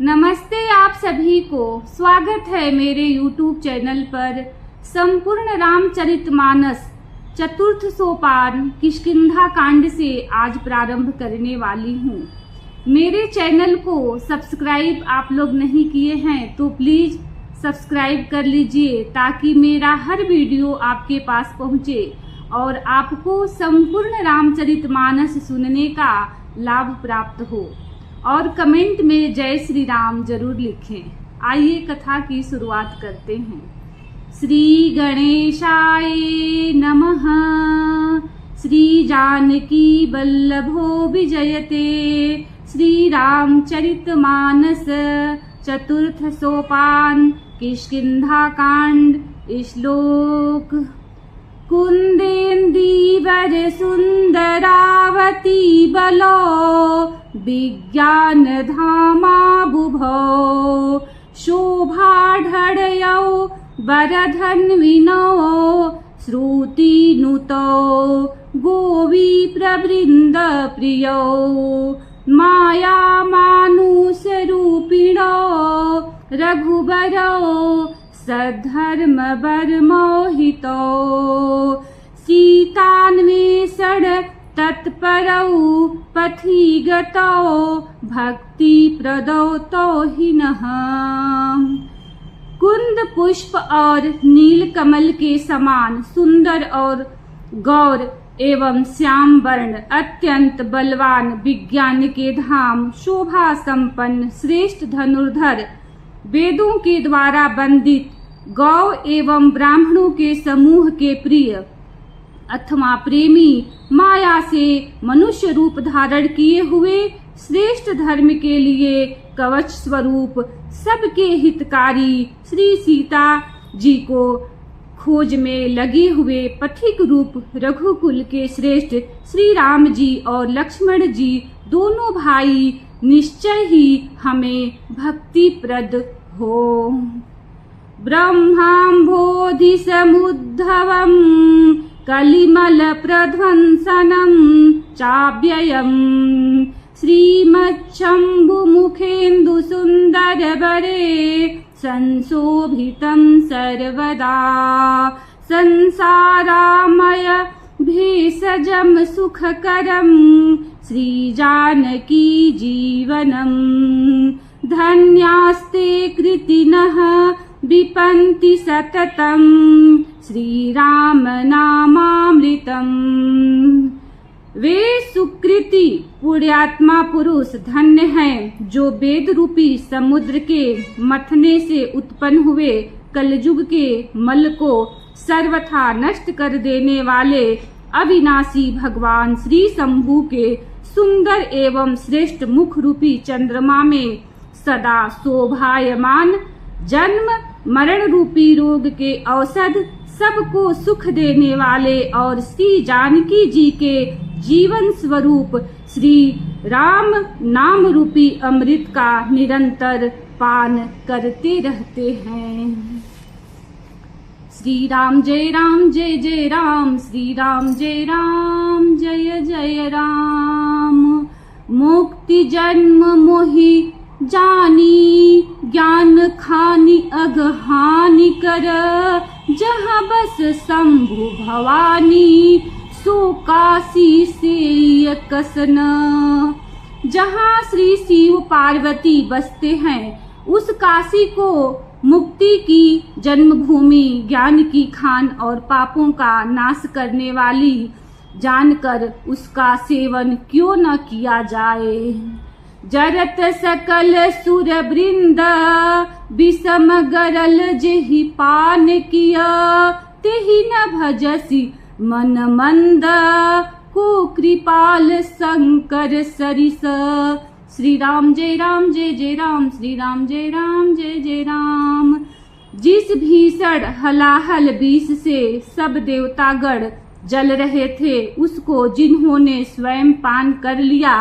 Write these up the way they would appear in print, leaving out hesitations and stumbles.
नमस्ते आप सभी को। स्वागत है मेरे YouTube चैनल पर। संपूर्ण रामचरितमानस चतुर्थ सोपान किष्किंधा कांड से आज प्रारंभ करने वाली हूँ। मेरे चैनल को सब्सक्राइब आप लोग नहीं किए हैं तो प्लीज सब्सक्राइब कर लीजिए ताकि मेरा हर वीडियो आपके पास पहुँचे और आपको संपूर्ण रामचरितमानस सुनने का लाभ प्राप्त हो। और कमेंट में जय श्री राम जरूर लिखें। आइए कथा की शुरुआत करते हैं। श्री गणेशाय नमः। श्री जानकी वल्लभो विजयते। श्री रामचरितमानस चतुर्थ सोपान किष्किंधा कांड। श्लोक। कुंदेन्दीवर सुंदरावती बलो विज्ञान धामा बुभो शोभाढ्यौ वरधन्विनो श्रुतिनुतो गोवी प्रवृंद प्रियो माया मानुष रूपिणो रघुबरो सद्धर्म बर्मोहितो सीतान्वेषण तत्परौ पथिगतौ भक्ति प्रदौ हिनः। कुंद पुष्प और नील कमल के समान सुंदर और गौर एवं श्याम वर्ण अत्यंत बलवान विज्ञान के धाम शोभा संपन्न श्रेष्ठ धनुर्धर वेदों के द्वारा वंदित गौ एवं ब्राह्मणों के समूह के प्रिय अथवा प्रेमी माया से मनुष्य रूप धारण किए हुए श्रेष्ठ धर्म के लिए कवच स्वरूप सबके हितकारी श्री सीता जी को खोज में लगे हुए पथिक रूप रघुकुल के श्रेष्ठ श्री राम जी और लक्ष्मण जी दोनों भाई निश्चय ही हमें भक्ति प्रद हो। ब्रह्माम्भोधि समुद्धवम कलिमल प्रध्वंसनम चाव्ययम श्रीमच्छंभु मुखेन्दु सुंदर बरे संशोभितं सर्वदा संसारामय भेषजम सुखकरम श्री जानकी जीवनम धन्यास्ते कृतिनः विपन्ति सततं श्री राम नामामृतम्। वे सुकृति पुण्यात्मा पुरुष धन्य हैं जो वेद रूपी समुद्र के मथने से उत्पन्न हुए कलयुग के मल को सर्वथा नष्ट कर देने वाले अविनाशी भगवान श्री शंभु के सुंदर एवं श्रेष्ठ मुख रूपी चंद्रमा में सदा शोभायमान जन्म मरण रूपी रोग के औषध सबको सुख देने वाले और श्री जानकी जी के जीवन स्वरूप श्री राम नाम रूपी अमृत का निरंतर पान करते रहते हैं। श्री राम जय जय राम। श्री राम जय जय राम। मुक्ति जन्म मोहि जानी ज्ञान खानी अगहानि कर जहाँ बस शंभु भवानी सो काशी से कसन। जहाँ श्री शिव पार्वती बसते हैं उस काशी को मुक्ति की जन्मभूमि ज्ञान की खान और पापों का नाश करने वाली जानकर उसका सेवन क्यों न किया जाए। जरत सकल सुर वृंद विषम गरल जेहि पान किया तेहि न भजसी मन मंद को कृपाल शंकर सरिस। श्री राम जय राम। श्री राम जय जय राम। जिस भीषण हलाहल विष से सब देवतागण जल रहे थे उसको जिन्होंने स्वयं पान कर लिया,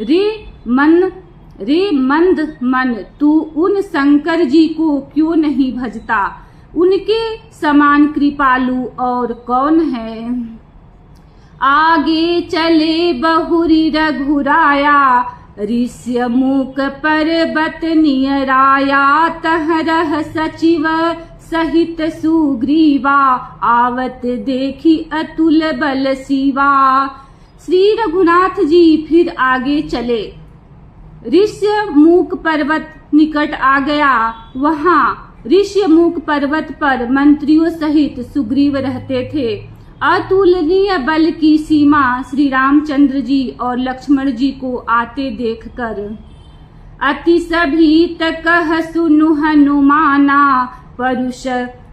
रे मंद मन तू उन शंकर जी को क्यों नहीं भजता। उनके समान कृपालु और कौन है। आगे चले बहुरी रघुराया ऋष्य मूक पर्वत नियराया तहरह सचिव सहित सुग्रीवा आवत देखी अतुल बल शिवा। श्री रघुनाथ जी फिर आगे चले। ऋष्यमूक पर्वत निकट आ गया। वहां ऋष्यमूक पर्वत पर मंत्रियों सहित सुग्रीव रहते थे। अतुलनीय बल की सीमा श्री रामचंद्र जी और लक्ष्मण जी को आते देखकर अति सभीत कह सुनु हनुमाना परुष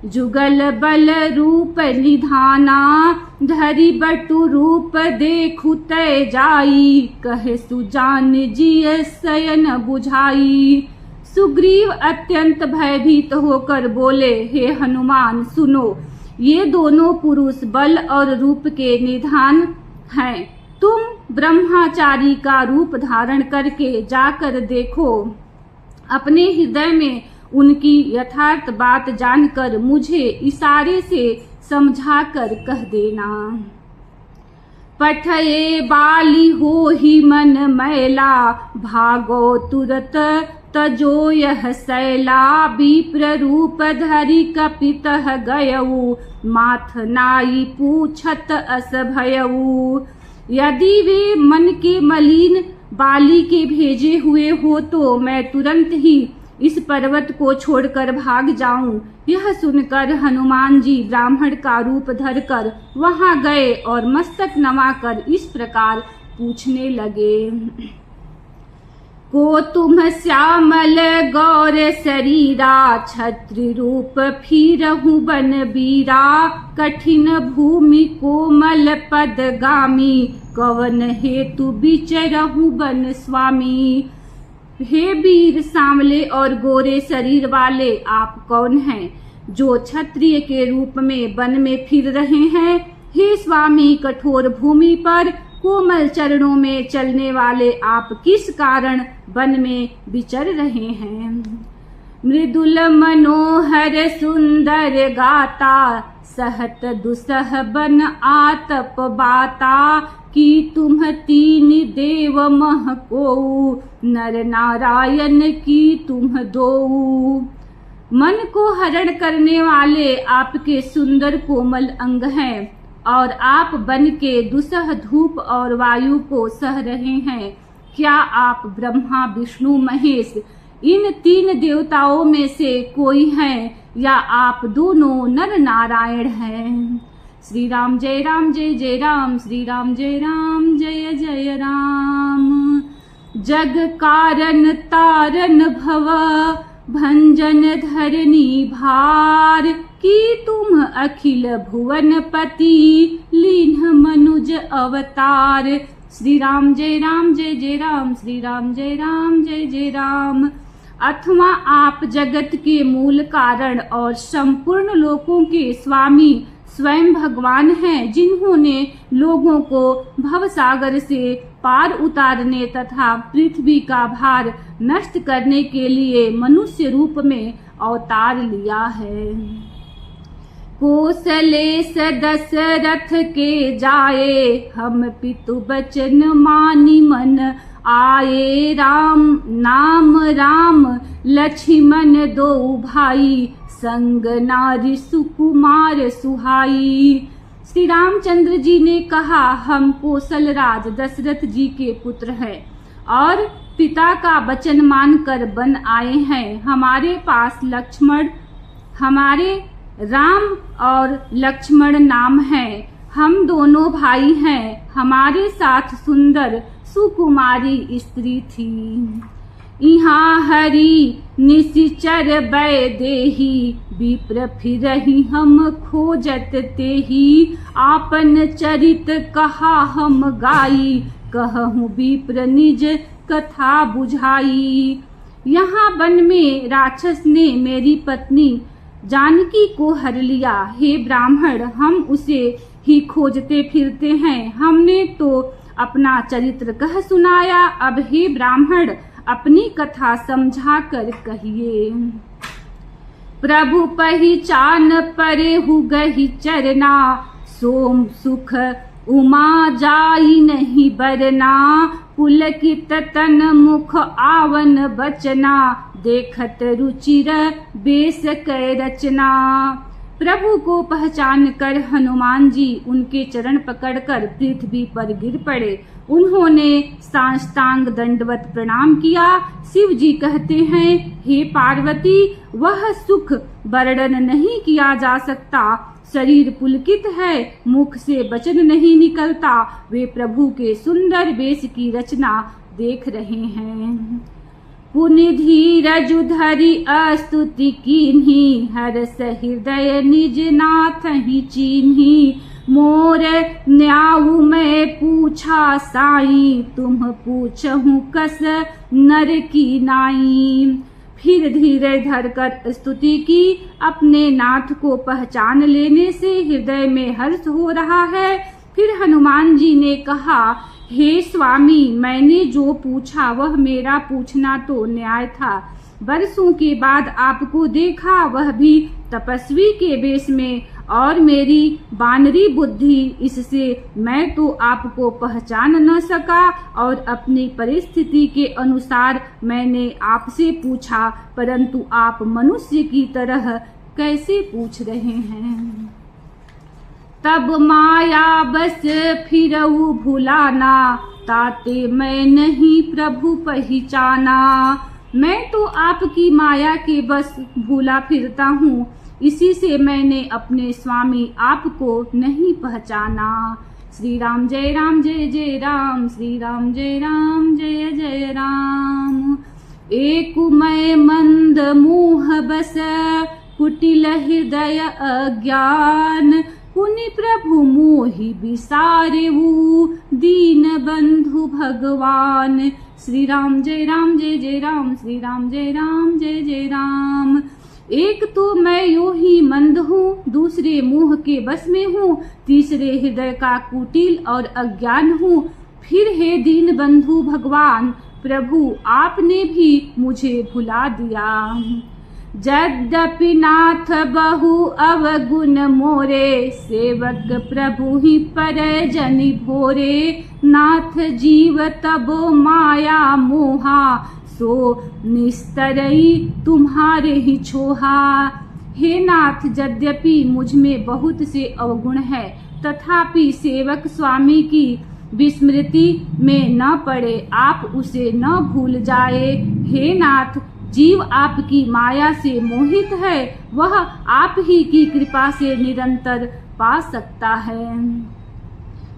जुगल बल रूप निधाना धरि बटु रूप देखु तय जाई कहे सुजान जी शयन बुझाई। सुग्रीव अत्यंत भयभीत होकर बोले, हे हनुमान सुनो, ये दोनों पुरुष बल और रूप के निधान हैं। तुम ब्रह्मचारी का रूप धारण करके जाकर देखो। अपने हृदय में उनकी यथार्थ बात जानकर मुझे इशारे से समझाकर कह देना। पठये बाली हो ही मन मैला भागो तुरत तजो यह शैला विप्र रूप धरि कपितः गयऊ माथ नाई पूछत अस भयऊ। यदि वे मन के मलिन बाली के भेजे हुए हो तो मैं तुरंत ही इस पर्वत को छोड़कर भाग जाऊं। यह सुनकर हनुमान जी ब्राह्मण का रूप धरकर वहां गए और मस्तक नवाकर इस प्रकार पूछने लगे। को तुम श्यामल गौर शरीरा छत्र रूप फिरहु बन बीरा कठिन भूमि कोमल पदगामी कवन हेतु विचरहु बन स्वामी। हे वीर सांवले और गोरे शरीर वाले, आप कौन हैं जो क्षत्रिय के रूप में वन में फिर रहे हैं? हे स्वामी, कठोर भूमि पर कोमल चरणों में चलने वाले आप किस कारण वन में विचर रहे हैं? मृदुल मनोहर सुंदर गाता सहत दुसह बन आतप बाता कि तुम तीन देव मह कोऊ नर नारायण की तुम दोऊ। मन को हरण करने वाले आपके सुंदर कोमल अंग हैं और आप बन के दुसह धूप और वायु को सह रहे हैं। क्या आप ब्रह्मा विष्णु महेश इन तीन देवताओं में से कोई हैं या आप दोनों नर नारायण हैं? श्री राम जय राम श्री राम जय जय राम। जग कारण तारन भव भंजन धरनी भार की तुम अखिल भुवन पति लीन मनुज अवतार। श्री राम जय राम श्री राम जय जय राम। अथवा आप जगत के मूल कारण और संपूर्ण लोकों के स्वामी स्वयं भगवान हैं, जिन्होंने लोगों को भवसागर से पार उतारने तथा पृथ्वी का भार नष्ट करने के लिए मनुष्य रूप में अवतार लिया है। कौशलेश दशरथ के जाए हम पितु बचन मानी मन आए। राम नाम राम लक्ष्मण दो भाई संग नारी सुकुमार सुहाई। श्री रामचंद्र जी ने कहा, हम कौशल राज दशरथ जी के पुत्र हैं और पिता का वचन मानकर वन आए हैं। हमारे पास लक्ष्मण, हमारे राम और लक्ष्मण नाम है। हम दोनों भाई हैं। हमारे साथ सुंदर सुकुमारी स्त्री थी। इहाँ हरि निशिचर बै देही विप्र फिरहि हम खोजत तेही। आपन चरित कहा हम गाई कहूँ विप्र निज कथा बुझाई। यहाँ वन में राक्षस ने मेरी पत्नी जानकी को हर लिया। हे ब्राह्मण, हम उसे ही खोजते फिरते हैं। हमने तो अपना चरित्र कह सुनाया। अब हे ब्राह्मण, अपनी कथा समझा कर कहिए। प्रभु पहिचान परे हु गहि चरना सोम सुख उमा जाई नहीं बरना, पुलकित तन मुख आवन बचना, देखत रुचिर बेस कै रचना। प्रभु को पहचान कर हनुमान जी उनके चरण पकड़कर पृथ्वी पर गिर पड़े। उन्होंने साष्टांग दंडवत प्रणाम किया। शिव जी कहते हैं, हे पार्वती, वह सुख वर्णन नहीं किया जा सकता। शरीर पुलकित है, मुख से वचन नहीं निकलता। वे प्रभु के सुंदर वेश की रचना देख रहे हैं। पुनि धीरज धरि अस्तुति कीन्ही, हरस हृदय निज नाथ ही चीन्ही। मोर न्याऊ मैं पूछा साई, तुम पूछहु कस नर की नाई। फिर धीरे धरकर स्तुति की। अपने नाथ को पहचान लेने से हृदय में हर्ष हो रहा है। फिर हनुमान जी ने कहा, हे स्वामी, मैंने जो पूछा वह मेरा पूछना तो न्याय था। वर्षों के बाद आपको देखा, वह भी तपस्वी के वेश में, और मेरी बानरी बुद्धि, इससे मैं तो आपको पहचान न सका और अपनी परिस्थिति के अनुसार मैंने आपसे पूछा, परंतु आप मनुष्य की तरह कैसे पूछ रहे हैं। तब माया बस फिरऊ भुलाना, ताते मैं नहीं प्रभु पहचाना। मैं तो आपकी माया के बस भूला फिरता हूँ, इसी से मैंने अपने स्वामी आपको नहीं पहचाना। श्री राम जय राम जय जय राम, श्री राम जय राम जय जय राम। एक मैं मंद मोह बस, कुटिल हृदय अज्ञान। पुनि प्रभु मोहि बिसारेऊ, दीन बंधु भगवान। श्री राम जय जय राम, श्री राम जय जय राम। एक तो मैं यूं ही मंद हूँ, दूसरे मोह के बस में हूँ, तीसरे हृदय का कुटिल और अज्ञान हूँ। फिर हे दीन बंधु भगवान, प्रभु आपने भी मुझे भुला दिया। यद्यपि नाथ बहु अवगुण मोरे, सेवक प्रभु ही पर जनि भोरे। नाथ जीव तबो माया मोहा, सो निस्तरई तुम्हारे ही छोहा। हे नाथ, यद्यपि मुझ में बहुत से अवगुण है, तथापि सेवक स्वामी की विस्मृति में न पड़े, आप उसे न भूल जाए। हे नाथ, जीव आपकी माया से मोहित है, वह आप ही की कृपा से निरंतर पा सकता है।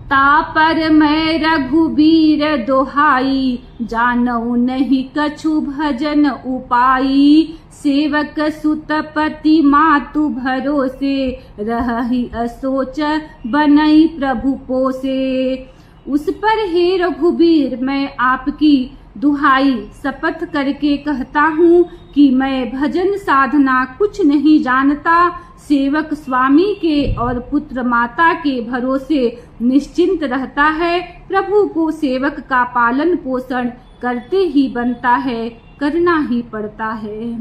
तापर मैं रघुबीर दोहाई, जानऊ नहीं कछु भजन उपाई। सेवक सुतपति मातु भरोसे, रहहि असोच बनई प्रभु पोसे। उस पर हे रघुबीर, मैं आपकी दुहाई शपथ करके कहता हूँ कि मैं भजन साधना कुछ नहीं जानता। सेवक स्वामी के और पुत्र माता के भरोसे निश्चिंत रहता है। प्रभु को सेवक का पालन पोषण करते ही बनता है, करना ही पड़ता है।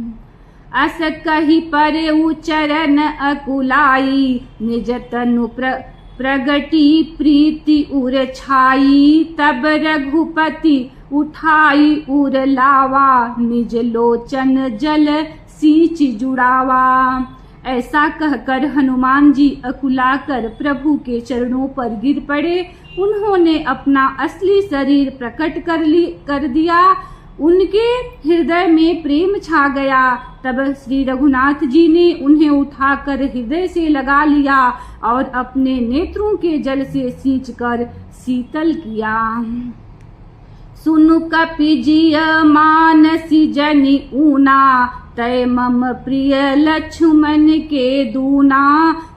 अस कही परेउ चरण अकुलाई, निज तनु प्रगति प्रीति उर छाई। तब रघुपति उठाई उर लावा, निज लोचन जल सींच जुड़ावा। ऐसा कहकर हनुमान जी अकुलाकर प्रभु के चरणों पर गिर पड़े। उन्होंने अपना असली शरीर प्रकट कर दिया। उनके हृदय में प्रेम छा गया। तब श्री रघुनाथ जी ने उन्हें उठाकर हृदय से लगा लिया और अपने नेत्रों के जल से सींचकर शीतल किया। सुनु कपिजिय मानसी जनि ऊना, तय मम प्रिय लक्ष्मण के दूना।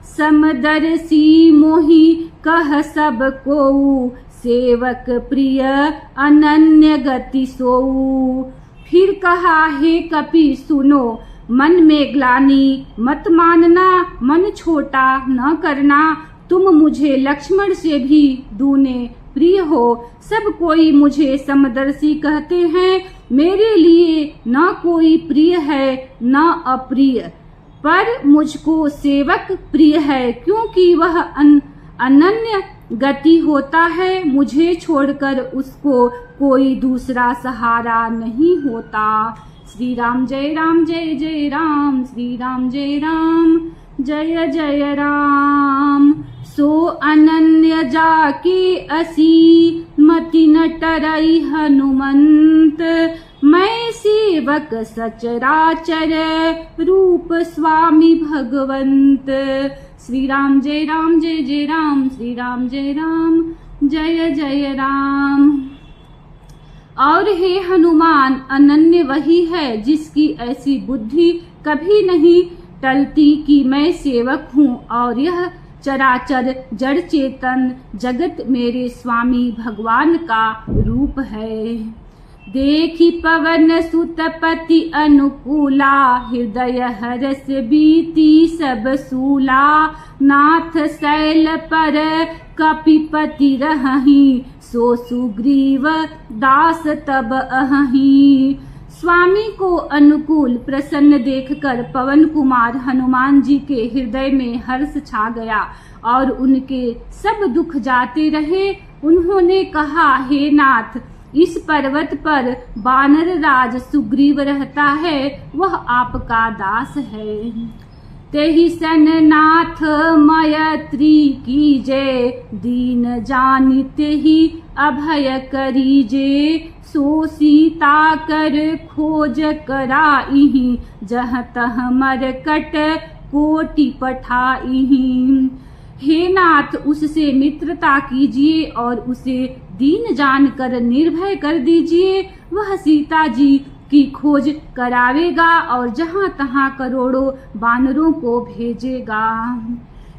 समदर्शी मोहि कह सब कोऊ, सेवक प्रिय अनन्य गति सोऊ। फिर कहा, हे कपि सुनो, मन में ग्लानि मत मानना, मन छोटा न करना। तुम मुझे लक्ष्मण से भी दूने प्रिय हो। सब कोई मुझे समदर्शी कहते हैं, मेरे लिए न कोई प्रिय है न अप्रिय, पर मुझको सेवक प्रिय है, क्योंकि वह अनन्य गति होता है, मुझे छोड़कर उसको कोई दूसरा सहारा नहीं होता। श्री राम जय राम जय जय राम, श्री राम जय राम जय जय राम। सो अनन्य जाके असी मति न टरई हनुमंत, मैं सेवक सचराचर रूप स्वामी भगवंत। श्री राम जय राम जय जय राम, श्री राम जय राम जय जय राम। और हे हनुमान, अनन्य वही है जिसकी ऐसी बुद्धि कभी नहीं टलती कि मैं सेवक हूँ और यह चराचर जड़ चेतन जगत मेरे स्वामी भगवान का रूप है। देखी पवन सुतपति अनुकूला, हृदय हरस बीती सब सूला। नाथ शैल पर कपिपति रहहि, सो सुग्रीव दास तब अहहि। स्वामी को अनुकूल प्रसन्न देखकर पवन कुमार हनुमान जी के हृदय में हर्ष छा गया और उनके सब दुख जाते रहे। उन्होंने कहा, हे नाथ, इस पर्वत पर वानर राज सुग्रीव रहता है, वह आपका दास है। तेहि सन नाथ मैत्री कीजे, दीन जानिते ही अभय करीजे। सो सीता कर खोज कराइहि, जह तह मरकट कोटि पठाइहि। हे नाथ, उससे मित्रता कीजिए और उसे दीन जानकर निर्भय कर दीजिए। वह सीता जी की खोज करावेगा और जहां तहां करोड़ों वानरों को भेजेगा।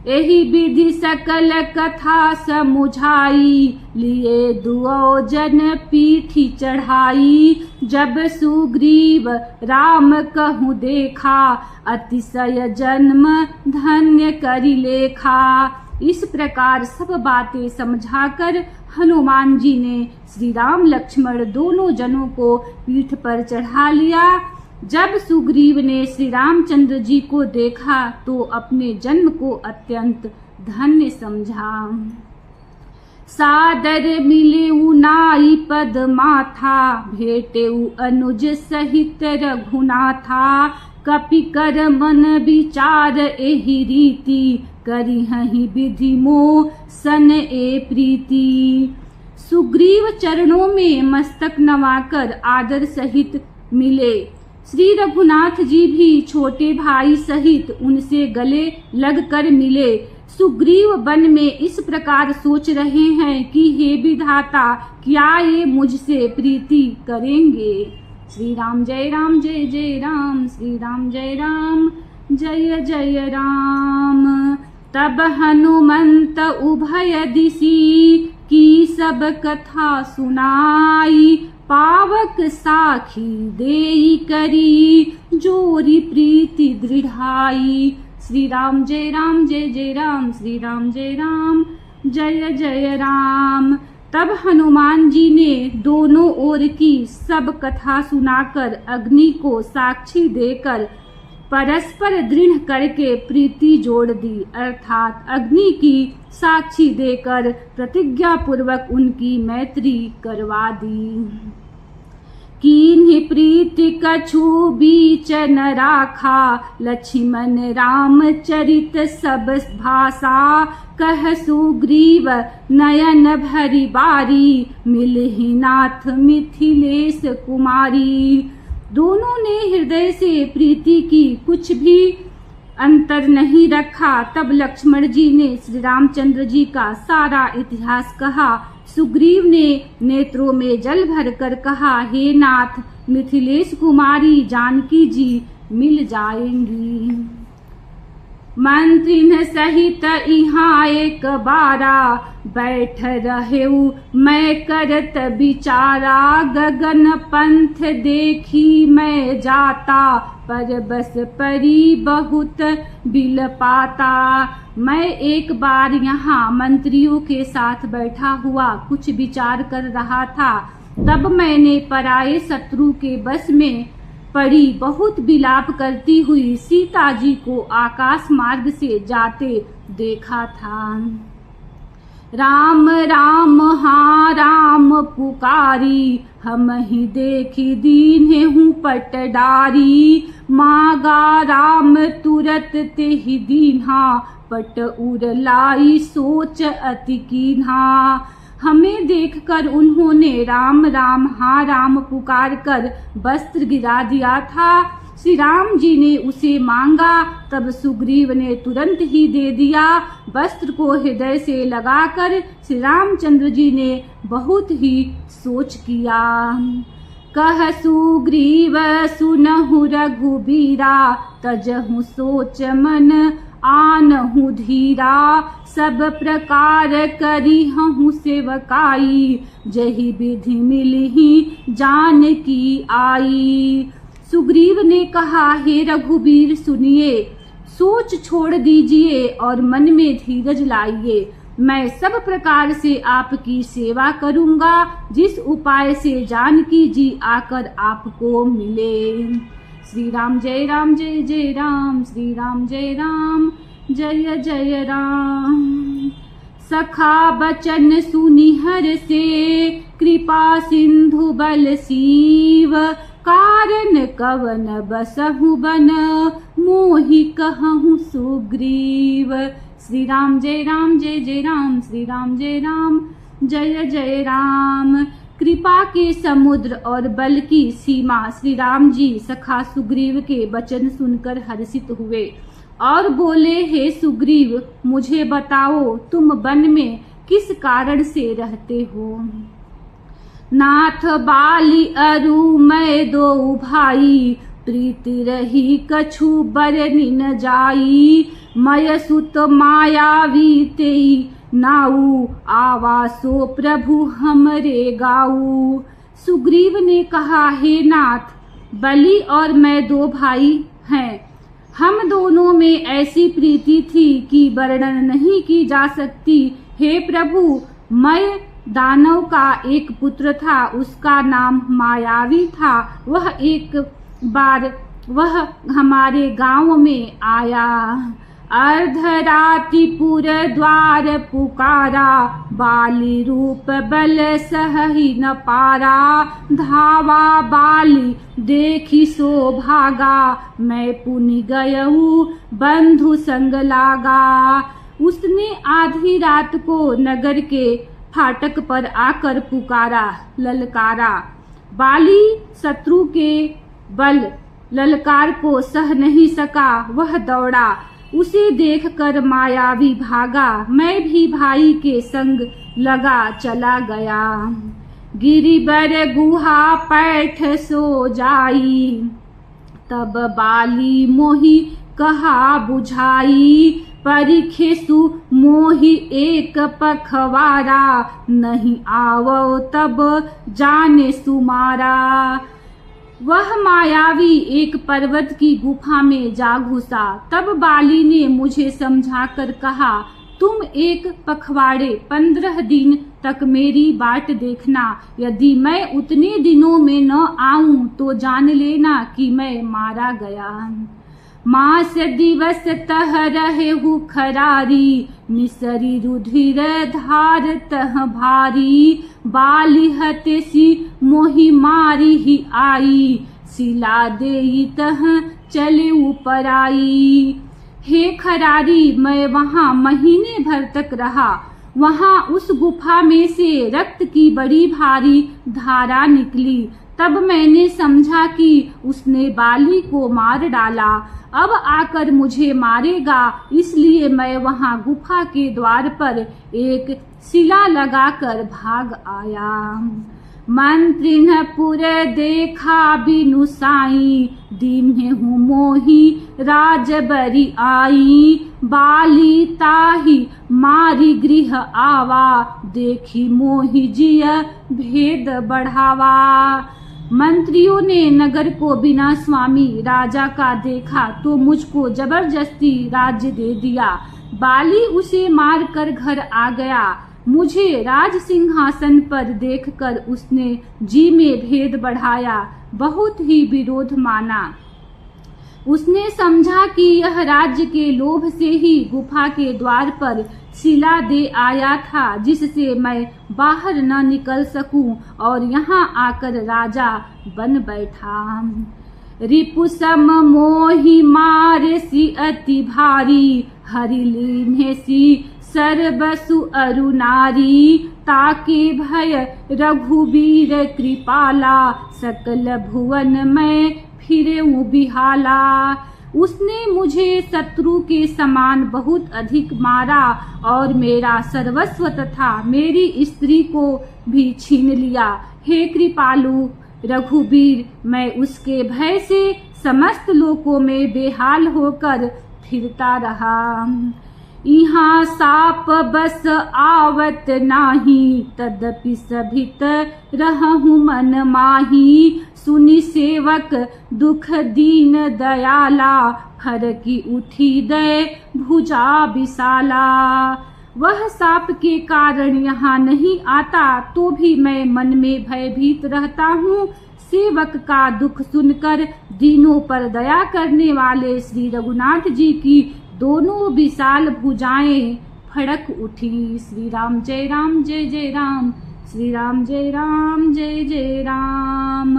एहि विधि सकल कथा समुझाई, लिए दुओ जन पीठी चढ़ाई। जब सुग्रीव राम कहूँ देखा, अतिशय जन्म धन्य करि लेखा। इस प्रकार सब बातें समझाकर हनुमान जी ने श्री राम लक्ष्मण दोनों जनों को पीठ पर चढ़ा लिया। जब सुग्रीव ने श्री रामचंद्र जी को देखा तो अपने जन्म को अत्यंत धन्य समझा। सादर मिलेऊ नाई पद माथा, भेटेऊ अनुज सहित रघुनाथा। कपि कर मन विचार एहि रीति, करिहहि विधि मोह सन ए प्रीति। सुग्रीव चरणों में मस्तक नवाकर आदर सहित मिले। श्री रघुनाथ जी भी छोटे भाई सहित उनसे गले लगकर मिले। सुग्रीव वन में इस प्रकार सोच रहे हैं कि हे विधाता, क्या ये मुझसे प्रीति करेंगे। श्री राम जय राम जय जय राम, श्री राम जय राम जय जय राम। तब हनुमंत उभय दिशि, की सब कथा सुनाई। पावक साखी देई करी, जोरी प्रीति दृढ़ाई। श्री राम जय राम जय जय राम, श्री राम जय राम जय जय राम। तब हनुमान जी ने दोनों ओर की सब कथा सुनाकर अग्नि को साक्षी देकर परस्पर दृढ़ करके प्रीति जोड़ दी, अर्थात अग्नि की साक्षी देकर प्रतिज्ञा पूर्वक उनकी मैत्री करवा दी। कीन्हि प्रीति कछु बीच न राखा, लक्ष्मण राम चरित सब भाषा। कह सुग्रीव नयन भरी बारी, मिलहि नाथ मिथिलेश कुमारी। दोनों ने हृदय से प्रीति की, कुछ भी अंतर नहीं रखा। तब लक्ष्मण जी ने श्री रामचंद्र जी का सारा इतिहास कहा। सुग्रीव ने नेत्रों में जल भरकर कहा, हे नाथ, मिथिलेश कुमारी जानकी जी मिल जाएंगी। मंत्रिन सहित इहाँ एक बारा, बैठ रहेऊ मैं करत विचारा। गगन पंथ देखी मैं जाता, पर बस परी बहुत बिल पाता। मैं एक बार यहाँ मंत्रियों के साथ बैठा हुआ कुछ विचार कर रहा था, तब मैंने पराये शत्रु के बस में पड़ी बहुत विलाप करती हुई सीता जी को आकाश मार्ग से जाते देखा था। राम राम हाँ राम पुकारी, हम ही देखी दीन्हे हूँ पटडारी। मागा राम तुरत ते ही दीन्हा, पट उर लाई सोच अति कीन्हा। हमें देखकर उन्होंने राम राम हाँ राम पुकार कर वस्त्र गिरा दिया था। श्री राम जी ने उसे मांगा, तब सुग्रीव ने तुरंत ही दे दिया। वस्त्र को हृदय से लगाकर श्री रामचंद्र जी ने बहुत ही सोच किया। कह सुग्रीव सुनहु रघुबीरा, तजहु सोच मन आनहु धीरा। सब प्रकार करी हूँ सेवकाई, जही विधि मिलही जानकी आई। सुग्रीव ने कहा, हे रघुबीर सुनिए, सोच छोड़ दीजिए और मन में धीरज लाइए। मैं सब प्रकार से आपकी सेवा करूंगा, जिस उपाय से जानकी जी आकर आपको मिले। श्री राम जय राम जय जय राम, श्री राम जय राम जय जय राम। सखा बचन सुनि हर से, कृपा सिंधु बल सीव। कारण कवन बसहु बन, मोहि कहूँ सुग्रीव। श्री राम जय राम जय जय राम, श्री राम जय राम जय जय राम। कृपा के समुद्र और बल की सीमा श्री राम जी सखा सुग्रीव के वचन सुनकर हर्षित हुए और बोले, हे सुग्रीव, मुझे बताओ तुम वन में किस कारण से रहते हो। नाथ बाली अरु मैं दो भाई, प्रीति रही कछु बरनि न जाई। मय सुत मायावी तेई नाऊ, आवासो प्रभु हमरे गाऊ। सुग्रीव ने कहा, हे नाथ, बलि और मैं दो भाई हैं। हम दोनों में ऐसी प्रीति थी कि वर्णन नहीं की जा सकती। हे प्रभु, मैं दानव का एक पुत्र था, उसका नाम मायावी था। वह एक बार वह हमारे गांव में आया। अर्धरात्रि पुर द्वार पुकारा, बाली रूप बल सहहि न पारा। धावा बाली देखी सो भागा, मैं पुनि गयऊ बंधु संग लागा। उसने आधी रात को नगर के फाटक पर आकर पुकारा, ललकारा। बाली शत्रु के बल ललकार को सह नहीं सका, वह दौड़ा। उसे देखकर मायावी भागा, मैं भी भाई के संग लगा चला गया। गिरिबर गुहा पैठ सो जाई, तब बाली मोहि कहा बुझाई। परिखेसु मोहि एक पखवारा, नहीं आवो तब जाने सुमारा। वह मायावी एक पर्वत की गुफा में जा घुसा। तब बाली ने मुझे समझाकर कहा, तुम एक पखवाड़े 15 दिन तक मेरी बाट देखना। यदि मैं उतने दिनों में न आऊं तो जान लेना कि मैं मारा गया। मास दिवस तह रहेहु खरारी, निसरी रुधिर धार तह भारी। बाली हतेसी मोहि मारी ही आई, सिला देई तह चले ऊपर आई। हे खरारी, मैं वहाँ महीने भर तक रहा। वहाँ उस गुफा में से रक्त की बड़ी भारी धारा निकली। तब मैंने समझा कि उसने बाली को मार डाला, अब आकर मुझे मारेगा। इसलिए मैं वहां गुफा के द्वार पर एक शिला लगाकर भाग आया। मंत्रिन पुर देखा बिनु साई, दीन्हे हूँ मोहि राजबरी आई। बाली ताही मारी गृह आवा, देखी मोहि जिय भेद बढ़ावा। मंत्रियों ने नगर को बिना स्वामी राजा का देखा तो मुझको जबरदस्ती राज्य दे दिया। बाली उसे मारकर घर आ गया। मुझे राज सिंहासन पर देखकर उसने जी में भेद बढ़ाया, बहुत ही विरोध माना। उसने समझा कि यह राज्य के लोभ से ही गुफा के द्वार पर शिला दे आया था जिससे मैं बाहर न निकल सकूं और यहाँ आकर राजा बन बैठा। रिपु सम मोहि मार सी अति भारी, हरि लीन्हे सी सर्वसु अरु नारी। ताके भय रघुबीर कृपाला, सकल भुवन में फिरेऊ बिहाला। उसने मुझे शत्रु के समान बहुत अधिक मारा और मेरा सर्वस्व तथा मेरी स्त्री को भी छीन लिया। हे कृपालु रघुबीर, मैं उसके भय से समस्त लोकों में बेहाल होकर फिरता रहा। यहाँ साप बस आवत नाही, तदपि सभित रहूं मन माही। सुनि सेवक दुख दीन दयाला, फरकी उठी दय भुजा विशाला। वह साप के कारण यहाँ नहीं आता तो भी मैं मन में भयभीत रहता हूँ। सेवक का दुख सुनकर दीनों पर दया करने वाले श्री रघुनाथ जी की दोनों विशाल भुजाएं फड़क उठी। श्री राम जय राम जय जय राम, श्री राम जय राम जय जय राम।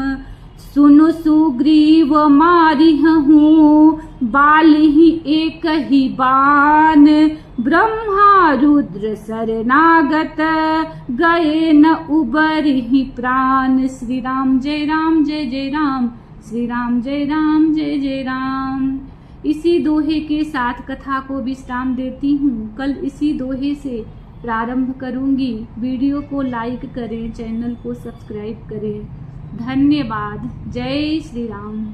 सुनु सुग्रीव मारिहूँ बालिहि एक ही बान, ब्रह्मा रुद्र शरणागत गए न उबरिहि प्राण। श्री राम जय राम जय जय राम, श्री राम जय राम जय जय राम। इसी दोहे के साथ कथा को विश्राम देती हूँ। कल इसी दोहे से प्रारंभ करूँगी। वीडियो को लाइक करें, चैनल को सब्सक्राइब करें। धन्यवाद। जय श्री राम।